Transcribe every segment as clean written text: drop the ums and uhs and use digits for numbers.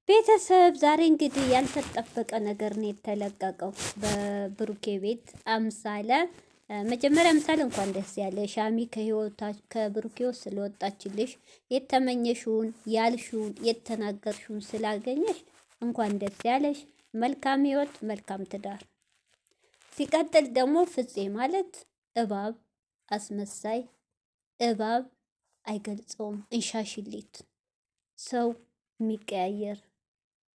ቤተሰብ ዛሬ እንግዲህ ያልተጠበቀ ነገር ነው የተለቀቀው በብሩኬ ቤት። አምሳለ መጀመሪያ አምሳለ እንኳን ደስ ያለሽ ሻሚ ከብሩኬ ውስጥ ስለወጣችልሽ የተመኘሽውን ያልሽውን የተናገርሽውን ስላገኘሽ እንኳን ደስ ያለሽ። መልካም ህይወት፣ መልካም ትዳር። ሲቀጥል ደግሞ ፍፄ ማለት እባብ አስመሳይ፣ እባብ አይገልጸውም፣ እንሻሽሊት ሰው የሚቀያየር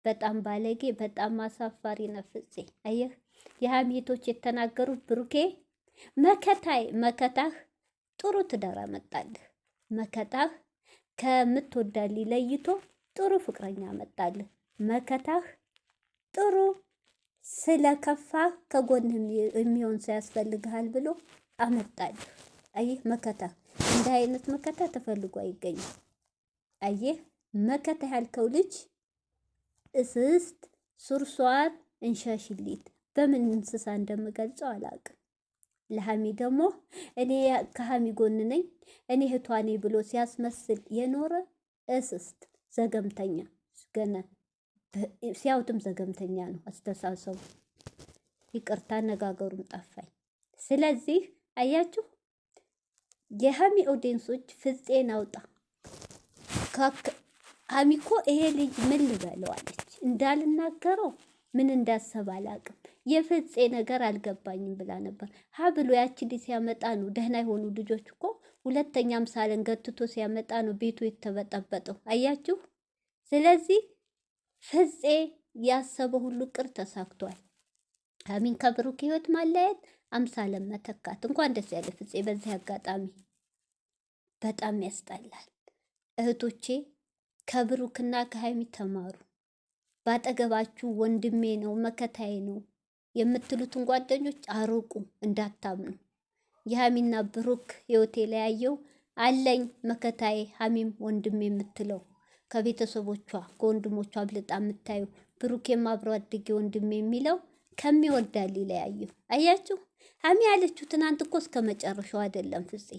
በጣም ባለጌ፣ በጣም አሳፋሪ ነው ፍፄ። አየህ የሀሜቶች የተናገሩት ብሩኬ መከታህ ጥሩ ትዳር አመጣልህ። መከታህ ከምትወዳሊ ለይቶ ጥሩ ፍቅረኛ አመጣልህ። መከታህ ጥሩ ስለከፋህ ከጎንህ የሚሆን ሰው ያስፈልግሃል ብሎ አመጣልህ። አየህ መከታህ እንዲህ አይነት መከታ ተፈልጎ አይገኝም። አየህ መከታ ያልከው ልጅ እስስት ሱርሷር እንሻሽሊት በምን እንስሳ እንደምገልጸው አላውቅም። ለሀሚ ደግሞ እኔ ከሀሚ ጎን ነኝ እኔ እህቷ ነኝ ብሎ ሲያስመስል የኖረ እስስት ዘገምተኛ፣ ገና ሲያውትም ዘገምተኛ ነው አስተሳሰቡ። ይቅርታ አነጋገሩም ጠፋኝ። ስለዚህ አያችሁ የሀሚ ኦዲየንሶች ፍፄን አውጣ ሀሚ እኮ ይሄ ልጅ ምን ልበለዋለች እንዳልናገረው ምን እንዳሰብ አላቅም። የፍፄ ነገር አልገባኝም ብላ ነበር። ሀ ብሎ ያችን ሲያመጣ ነው ደህና የሆኑ ልጆች እኮ ሁለተኛም ሳለን ገትቶ ሲያመጣ ነው ቤቱ የተበጠበጠው። አያችሁ። ስለዚህ ፍፄ ያሰበ ሁሉ ቅር ተሳክቷል። ሀሚን ከብሩክ ህይወት ማለየት፣ አምሳለን መተካት። እንኳን ደስ ያለ ፍፄ። በዚህ አጋጣሚ በጣም ያስጠላል። እህቶቼ ከብሩክና ከሀይሚ ተማሩ። ባጠገባችሁ ወንድሜ ነው መከታዬ ነው የምትሉትን ጓደኞች አርቁ፣ እንዳታምኑ። የሀሚና ብሩክ ህይወት የለያየው አለኝ መከታዬ ሀሚም ወንድሜ የምትለው ከቤተሰቦቿ ከወንድሞቿ አብልጣ የምታዩ ብሩኬም አብሮ አድጌ ወንድሜ የሚለው ከሚወዳል ይለያየው። አያችሁ ሀሚ ያለችው ትናንት እኮ እስከ መጨረሻው አይደለም ፍፄ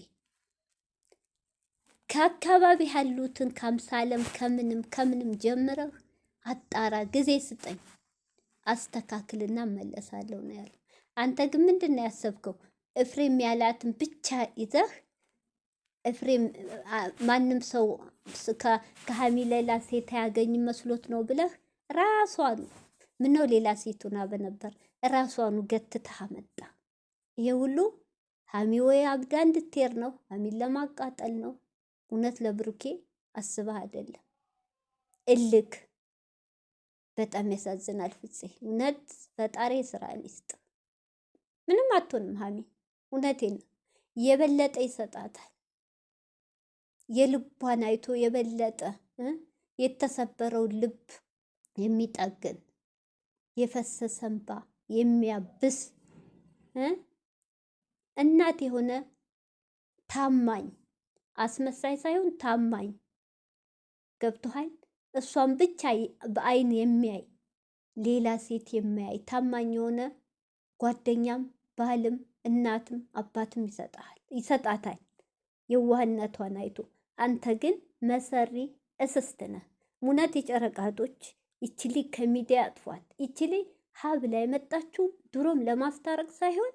ከአካባቢ ያሉትን ከአምሳለም ከምንም ጀምረህ አጣራ፣ ጊዜ ስጠኝ፣ አስተካክልና መለሳለሁ ነው ያለው። አንተ ግን ምንድን ነው ያሰብከው? ኤፍሬም ያላትን ብቻ ይዘህ ኤፍሬም ማንም ሰው ከሀሚ ሌላ ሴት ያገኝ መስሎት ነው ብለህ ራሷኑ ምነው ሌላ ሴቱና በነበር ራሷኑ ገትተህ አመጣ። ይሄ ሁሉ ሀሚ ወይ አብዳ እንድትሄድ ነው፣ ሀሚን ለማቃጠል ነው። እውነት ለብሩኬ አስበህ አይደለም። እልክ በጣም ያሳዝናል ፍፄ። እውነት ፈጣሪ ስራ ይስጥ። ምንም አትሆንም ሀሚ፣ እውነቴን ነው። የበለጠ ይሰጣታል። የልቧን አይቶ የበለጠ የተሰበረው ልብ የሚጠግን የፈሰሰ እንባ የሚያብስ እናት የሆነ ታማኝ አስመሳይ ሳይሆን ታማኝ ገብቶሃል። እሷን ብቻ በአይን የሚያይ ሌላ ሴት የሚያይ ታማኝ የሆነ ጓደኛም ባልም እናትም አባትም ይሰጣታል የዋህነቷን አይቶ። አንተ ግን መሰሪ እስስት ነህ። እውነት የጨረቃቶች ይችሊ ከሚዲያ አጥፏት። ይችሊ ሀብ ላይ መጣችሁ ድሮም ለማስታረቅ ሳይሆን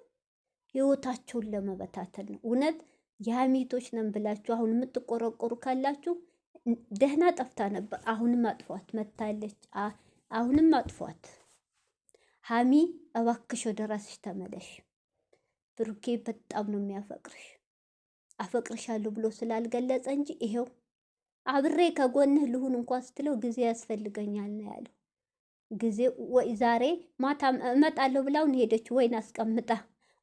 ህይወታቸውን ለመበታተል ነው። እውነት የሀሚቶች ነን ብላችሁ አሁን የምትቆረቆሩ ካላችሁ ደህና ጠፍታ ነበር። አሁንም አጥፏት መታለች። አሁንም አጥፏት። ሀሚ እባክሽ ወደ ራስሽ ተመለሽ። ብሩኬ በጣም ነው የሚያፈቅርሽ። አፈቅርሻለሁ ብሎ ስላልገለጸ እንጂ ይሄው አብሬ ከጎንህ ልሁን እንኳን ስትለው ጊዜ ያስፈልገኛል ነው ያለው። ጊዜ ወይ ዛሬ ማታ እመጣለሁ ብላውን ሄደች። ወይን አስቀምጣ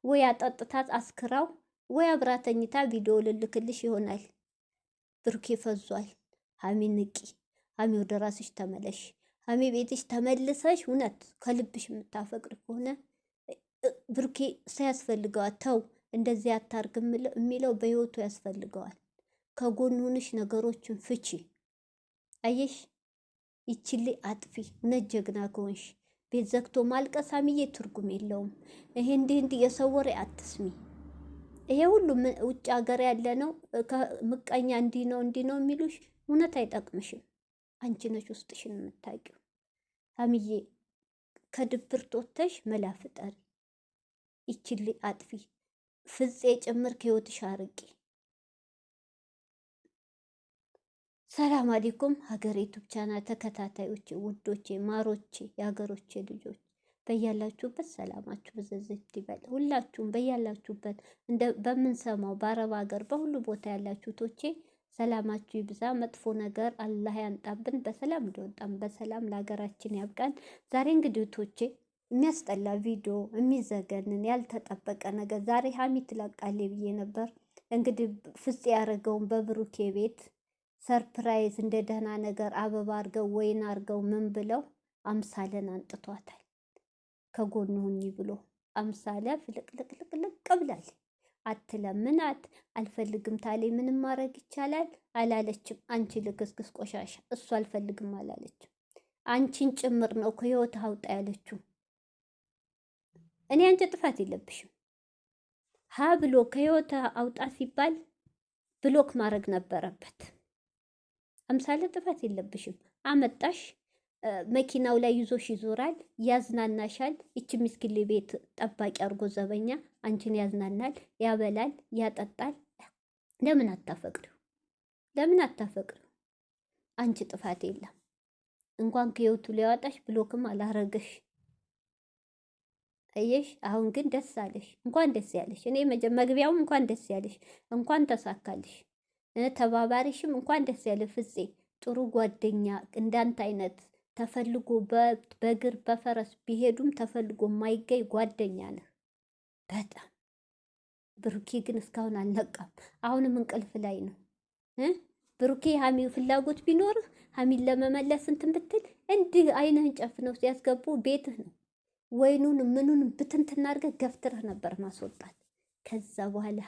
ወይ አጠጥታት አስክራው ወይ አብራተኝታ ቪዲዮ ልልክልሽ ይሆናል። ብሩኬ ፈዟል። ሀሚ ንቂ። ሀሚ ወደ ራስሽ ተመለሽ። ሀሚ ቤትሽ ተመልሰሽ እውነት ከልብሽ የምታፈቅር ከሆነ ብሩኬ ሳያስፈልገዋል። ተው እንደዚህ አታርግ የሚለው በህይወቱ ያስፈልገዋል። ከጎን ሆነሽ ነገሮችን ፍቺ። አየሽ ይችል አጥፊ። እውነት ጀግና ከሆንሽ ቤት ዘግቶ ማልቀስ ሀሚዬ ትርጉም የለውም። ይሄ እንዲህ የሰው ወሬ አትስሚ። ይሄ ሁሉ ውጭ ሀገር ያለ ነው። ምቀኛ እንዲህ ነው የሚሉሽ እውነት አይጠቅምሽም። አንቺ ነሽ ውስጥሽን የምታውቂው። ሀሚዬ ከድብርት ወጥተሽ መላ ፍጠሪ። ይችል አጥፊ ፍፄ ጭምር ከህይወትሽ አርቂ። ሰላም አለይኩም ሀገሬ ዩቱብ ቻናል ተከታታዮቼ፣ ውዶቼ፣ ማሮቼ፣ የሀገሮቼ ልጆች በያላችሁበት ሰላማችሁ ብዝዝት ይበል። ሁላችሁም በያላችሁበት በምንሰማው በአረብ ሀገር በሁሉ ቦታ ያላችሁ ቶቼ ሰላማችሁ ይብዛ። መጥፎ ነገር አላህ ያንጣብን። በሰላም እንደወጣን በሰላም ለሀገራችን ያብቃን። ዛሬ እንግዲህ ቶቼ የሚያስጠላ ቪዲዮ፣ የሚዘገንን ያልተጠበቀ ነገር ዛሬ ሀሚ ትለቃለች ብዬ ነበር። እንግዲህ ፍፄ ያደረገውን በብሩኬ ቤት ሰርፕራይዝ እንደ ደህና ነገር አበባ አርገው ወይን አርገው ምን ብለው አምሳለን አንጥቷታል። ከጎኑ ሁኚ ብሎ አምሳለ ፍልቅልቅልቅልቅ ብላል። አትለምናት አልፈልግም ታሌ ምንም ማድረግ ይቻላል አላለችም። አንቺ ልክስክስ ቆሻሻ እሱ አልፈልግም አላለችም። አንቺን ጭምር ነው ከህይወት አውጣ ያለችው። እኔ አንቺ ጥፋት የለብሽም። ሀ ብሎ ከህይወት አውጣ ሲባል ብሎክ ማድረግ ነበረበት። አምሳለ ጥፋት የለብሽም። አመጣሽ መኪናው ላይ ይዞሽ ይዞራል፣ ያዝናናሻል። ይች ምስኪን ቤት ጠባቂ አርጎ ዘበኛ አንቺን ያዝናናል፣ ያበላል፣ ያጠጣል። ለምን አታፈቅሪው? ለምን አታፈቅሪው? አንቺ ጥፋት የለም። እንኳን ከህይወቱ ሊያወጣሽ ብሎክም አላረገሽ። አየሽ፣ አሁን ግን ደስ አለሽ። እንኳን ደስ ያለሽ። እኔ መግቢያውም እንኳን ደስ ያለሽ፣ እንኳን ተሳካልሽ። ተባባሪሽም እንኳን ደስ ያለ ፍፄ። ጥሩ ጓደኛ እንዳንተ አይነት ተፈልጎ በእግር በፈረስ ቢሄዱም ተፈልጎ የማይገኝ ጓደኛ ነህ በጣም። ብሩኬ ግን እስካሁን አልነቃም። አሁንም እንቅልፍ ላይ ነው። ብሩኬ ሀሚ ፍላጎት ቢኖርህ ሀሚን ለመመለስ እንትን ብትል እንዲህ አይንህን ጨፍነው ሲያስገቡ ቤትህ ነው። ወይኑን ምኑን ብትንትና አድርገህ ገፍትረህ ነበር ማስወጣት። ከዛ በኋላ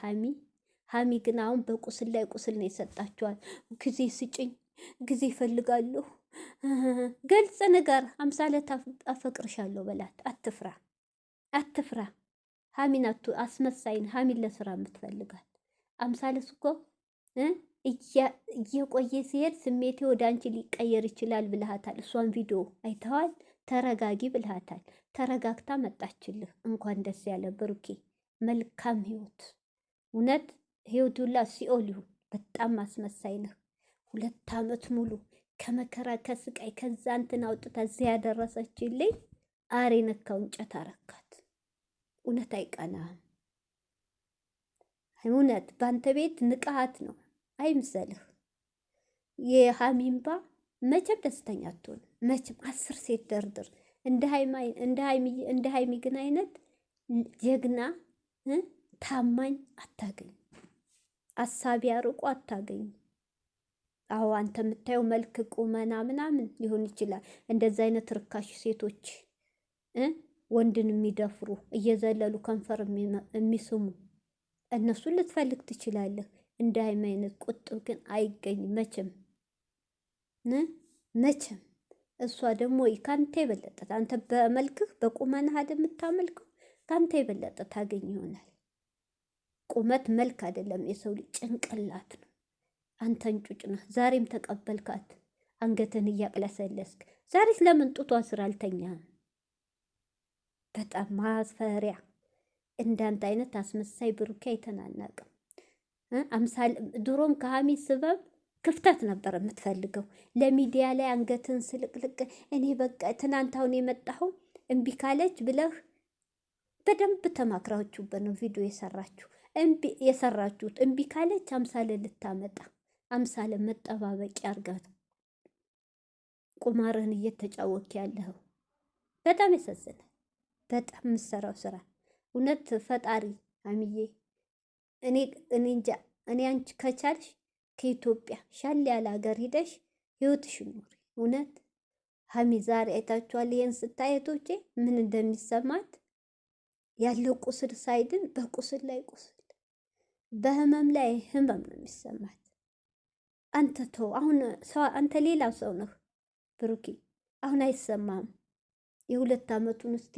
ሀሚ ግን አሁን በቁስል ላይ ቁስል ነው የሰጣችኋል። ጊዜ ስጭኝ፣ ጊዜ ይፈልጋለሁ። ገልጽ ነገር አምሳለ አፈቅርሻለሁ በላት። አትፍራ፣ አትፍራ። ሀሚን አስመሳይን ሀሚን ለስራ የምትፈልጋት አምሳለስ እኮ እየቆየ ሲሄድ ስሜቴ ወደ አንቺ ሊቀየር ይችላል ብልሃታል። እሷን ቪዲዮ አይተዋል። ተረጋጊ ብልሃታል። ተረጋግታ መጣችልህ። እንኳን ደስ ያለ ብሩኬ፣ መልካም ህይወት። እውነት ህይወት ሁላ ሲኦል ይሁን። በጣም አስመሳይ ነህ። 2 ዓመት ሙሉ ከመከራ ከስቃይ ከዛ እንትን አውጥታ እዚያ ያደረሰችልኝ አሬ ነካው እንጨት አረካት። እውነት አይቀናህም። እውነት በአንተ ቤት ንቃሃት ነው አይምሰልህ። የሀሚምባ መቼም ደስተኛ አትሆን። መቼም 10 ሴት ደርድር እንደ ሀይሚ ግን አይነት ጀግና ታማኝ አታገኝ። አሳቢ አርቆ አታገኝ። አዎ አንተ የምታየው መልክ ቁመና ምናምን ሊሆን ይችላል። እንደዚ አይነት ርካሽ ሴቶች ወንድን የሚደፍሩ እየዘለሉ ከንፈር የሚስሙ እነሱን ልትፈልግ ትችላለህ። እንደ ሀይሚ አይነት ቁጥብ ግን አይገኝም መቼም መቼም። እሷ ደግሞ ከአንተ የበለጠ አንተ በመልክህ በቁመና አይደል የምታመልከው፣ ከአንተ የበለጠ ታገኝ ይሆናል። ቁመት መልክ አይደለም፣ የሰው ልጅ ጭንቅላት ነው። አንተን ጩጭ ነህ። ዛሬም ተቀበልካት አንገትን እያቅለሰለስክ። ዛሬስ ለምን ጡቷ ስራ አልተኛም? በጣም ማስፈሪያ። እንዳንተ አይነት አስመሳይ ብሩኬ አይተናናቅም። አምሳል ድሮም ከሀሚ ስበብ ክፍተት ነበር የምትፈልገው። ለሚዲያ ላይ አንገትን ስልቅልቅ። እኔ በቃ ትናንት አሁን የመጣኸው እምቢ ካለች ብለህ በደንብ ተማክራችሁበት ነው ቪዲዮ የሰራችሁት። እምቢ ካለች አምሳለ ልታመጣ አምሳለ መጠባበቂያ አርጋት ቁማርህን እየተጫወክ ያለኸው በጣም ያሳዝናል። በጣም የምትሰራው ስራ እውነት ፈጣሪ ሀሚዬ፣ እኔ እንጃ። እኔ አንቺ ከቻልሽ ከኢትዮጵያ ሻል ያለ ሀገር ሂደሽ ህይወትሽን ኑሪ። እውነት ሀሚ ዛሬ አይታችኋል። ይሄን ስታየቶቼ ምን እንደሚሰማት ያለው ቁስል ሳይድን በቁስል ላይ ቁስል፣ በህመም ላይ ህመም ነው የሚሰማት። አንተ ተው አሁን አንተ ሌላ ሰው ነህ ብሩኬ። አሁን አይሰማም። የ2 ዓመቱን እስቲ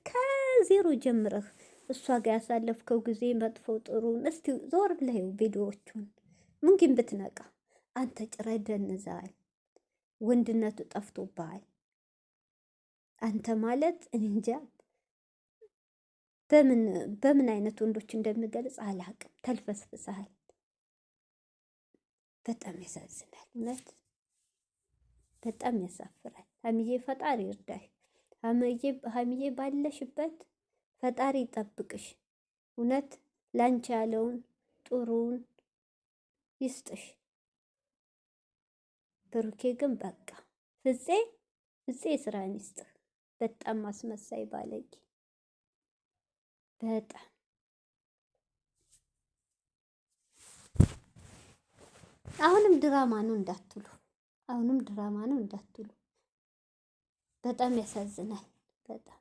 ከዜሮ ጀምረህ እሷ ጋር ያሳለፍከው ጊዜ መጥፎ ጥሩን እስቲ ዞር ብለህ ቪዲዮዎቹን ምንጊን ብትነቃ። አንተ ጭረህ ደንዘሃል። ወንድነቱ ጠፍቶብሃል። አንተ ማለት እኔ እንጃ በምን አይነት ወንዶች እንደምገልጽ አላቅም። ተልፈስፍሰሃል። በጣም ያሳዝናል። እውነት በጣም ያሳፍራል። ሀይሚዬ ፈጣሪ ይርዳሽ። ሀይሚዬ ባለሽበት ፈጣሪ ይጠብቅሽ። እውነት ላንቺ ያለውን ጥሩውን ይስጥሽ። ብሩኬ ግን በቃ ፍፄ ስራን ይስጥህ። በጣም አስመሳይ ባለጌ። በጣም አሁንም ድራማ ነው እንዳትሉ፣ አሁንም ድራማ ነው እንዳትሉ። በጣም ያሳዝናል። በጣም